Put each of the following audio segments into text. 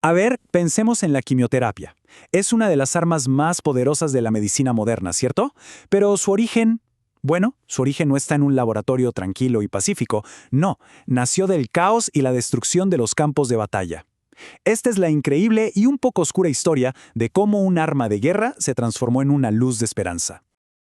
A ver, pensemos en la quimioterapia. Es una de las armas más poderosas de la medicina moderna, ¿cierto? Pero su origen... Bueno, su origen no está en un laboratorio tranquilo y pacífico, no, nació del caos y la destrucción de los campos de batalla. Esta es la increíble y un poco oscura historia de cómo un arma de guerra se transformó en una luz de esperanza.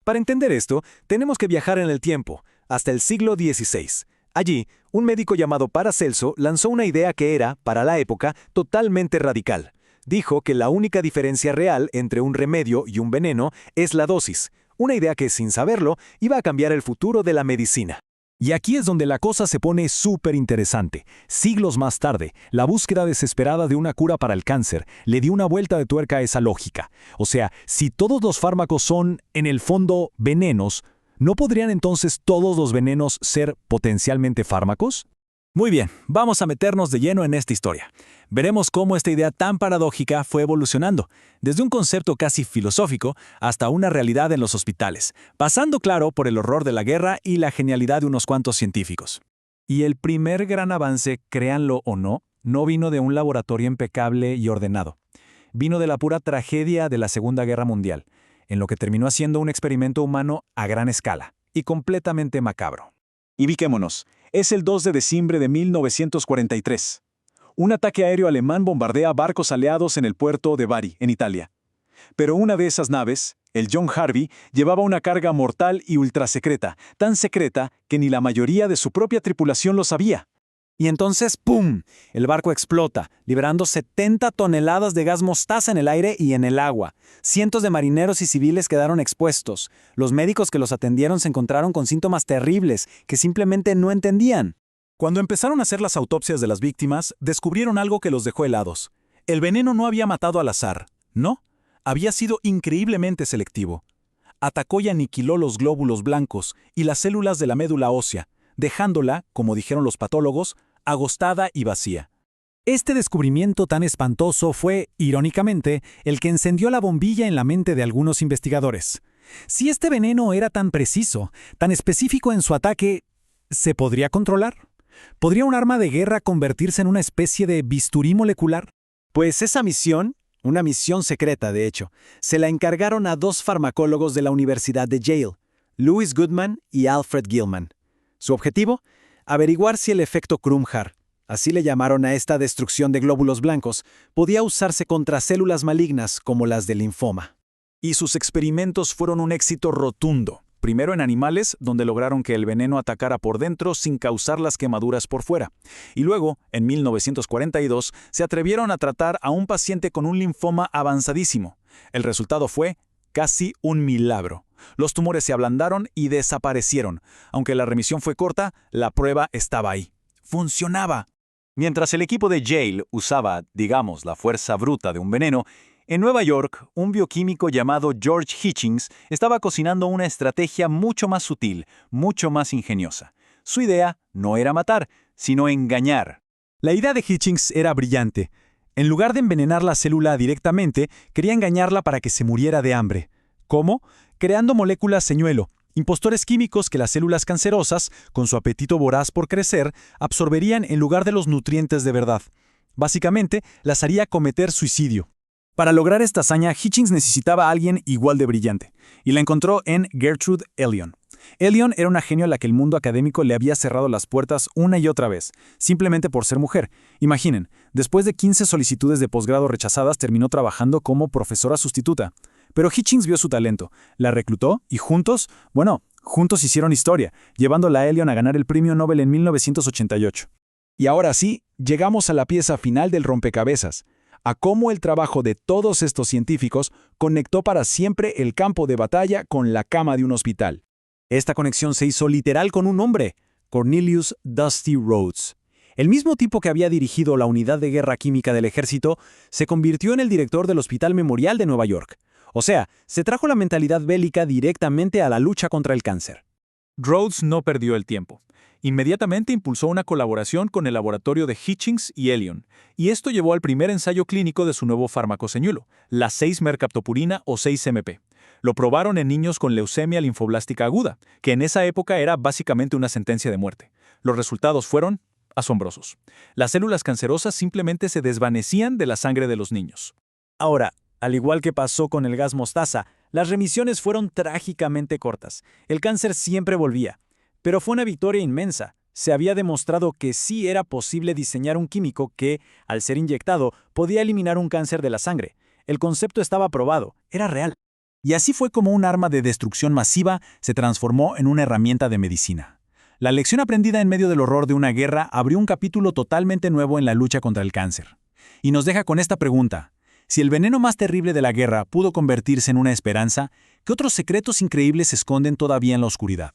Para entender esto, tenemos que viajar en el tiempo, hasta el siglo XVI. Allí, un médico llamado Paracelso lanzó una idea que era, para la época, totalmente radical. Dijo que la única diferencia real entre un remedio y un veneno es la dosis, una idea que, sin saberlo, iba a cambiar el futuro de la medicina. Y aquí es donde la cosa se pone súper interesante. Siglos más tarde, la búsqueda desesperada de una cura para el cáncer le dio una vuelta de tuerca a esa lógica. O sea, si todos los fármacos son, en el fondo, venenos, ¿no podrían entonces todos los venenos ser potencialmente fármacos? Muy bien, vamos a meternos de lleno en esta historia. Veremos cómo esta idea tan paradójica fue evolucionando, desde un concepto casi filosófico hasta una realidad en los hospitales, pasando claro por el horror de la guerra y la genialidad de unos cuantos científicos. Y el primer gran avance, créanlo o no vino de un laboratorio impecable y ordenado. Vino de la pura tragedia de la Segunda Guerra Mundial, en lo que terminó siendo un experimento humano a gran escala y completamente macabro. Y ubiquémonos. Es el 2 de diciembre de 1943. Un ataque aéreo alemán bombardea barcos aliados en el puerto de Bari, en Italia. Pero una de esas naves, el John Harvey, llevaba una carga mortal y ultrasecreta, tan secreta que ni la mayoría de su propia tripulación lo sabía. Y entonces, ¡pum!, el barco explota, liberando 70 toneladas de gas mostaza en el aire y en el agua. Cientos de marineros y civiles quedaron expuestos. Los médicos que los atendieron se encontraron con síntomas terribles que simplemente no entendían. Cuando empezaron a hacer las autopsias de las víctimas, descubrieron algo que los dejó helados. El veneno no había matado al azar, no, había sido increíblemente selectivo. Atacó y aniquiló los glóbulos blancos y las células de la médula ósea, dejándola, como dijeron los patólogos, agostada y vacía. Este descubrimiento tan espantoso fue, irónicamente, el que encendió la bombilla en la mente de algunos investigadores. Si este veneno era tan preciso, tan específico en su ataque, ¿se podría controlar? ¿Podría un arma de guerra convertirse en una especie de bisturí molecular? Pues esa misión, una misión secreta de hecho, se la encargaron a dos farmacólogos de la Universidad de Yale, Louis Goodman y Alfred Gilman. Su objetivo, averiguar si el efecto Krumhar, así le llamaron a esta destrucción de glóbulos blancos, podía usarse contra células malignas como las del linfoma. Y sus experimentos fueron un éxito rotundo. Primero en animales, donde lograron que el veneno atacara por dentro sin causar las quemaduras por fuera. Y luego, en 1942, se atrevieron a tratar a un paciente con un linfoma avanzadísimo. El resultado fue casi un milagro. Los tumores se ablandaron y desaparecieron. Aunque la remisión fue corta, la prueba estaba ahí. ¡Funcionaba! Mientras el equipo de Yale usaba, digamos, la fuerza bruta de un veneno, en Nueva York, un bioquímico llamado George Hitchings estaba cocinando una estrategia mucho más sutil, mucho más ingeniosa. Su idea no era matar, sino engañar. La idea de Hitchings era brillante. En lugar de envenenar la célula directamente, quería engañarla para que se muriera de hambre. ¿Cómo? Creando moléculas señuelo, impostores químicos que las células cancerosas, con su apetito voraz por crecer, absorberían en lugar de los nutrientes de verdad. Básicamente, las haría cometer suicidio. Para lograr esta hazaña, Hitchings necesitaba a alguien igual de brillante, y la encontró en Gertrude Elion. Elion era una genio a la que el mundo académico le había cerrado las puertas una y otra vez, simplemente por ser mujer. Imaginen, después de 15 solicitudes de posgrado rechazadas, terminó trabajando como profesora sustituta. Pero Hitchings vio su talento, la reclutó y juntos hicieron historia, llevándola a Elion a ganar el premio Nobel en 1988. Y ahora sí, llegamos a la pieza final del rompecabezas, a cómo el trabajo de todos estos científicos conectó para siempre el campo de batalla con la cama de un hospital. Esta conexión se hizo literal con un hombre, Cornelius Dusty Rhodes. El mismo tipo que había dirigido la unidad de guerra química del ejército se convirtió en el director del Hospital Memorial de Nueva York. O sea, se trajo la mentalidad bélica directamente a la lucha contra el cáncer. Rhodes no perdió el tiempo. Inmediatamente impulsó una colaboración con el laboratorio de Hitchings y Elion, y esto llevó al primer ensayo clínico de su nuevo fármaco señuelo, la 6-mercaptopurina o 6-MP. Lo probaron en niños con leucemia linfoblástica aguda, que en esa época era básicamente una sentencia de muerte. Los resultados fueron asombrosos. Las células cancerosas simplemente se desvanecían de la sangre de los niños. Ahora, al igual que pasó con el gas mostaza, las remisiones fueron trágicamente cortas. El cáncer siempre volvía. Pero fue una victoria inmensa. Se había demostrado que sí era posible diseñar un químico que, al ser inyectado, podía eliminar un cáncer de la sangre. El concepto estaba probado, era real. Y así fue como un arma de destrucción masiva se transformó en una herramienta de medicina. La lección aprendida en medio del horror de una guerra abrió un capítulo totalmente nuevo en la lucha contra el cáncer. Y nos deja con esta pregunta. Si el veneno más terrible de la guerra pudo convertirse en una esperanza, ¿qué otros secretos increíbles se esconden todavía en la oscuridad?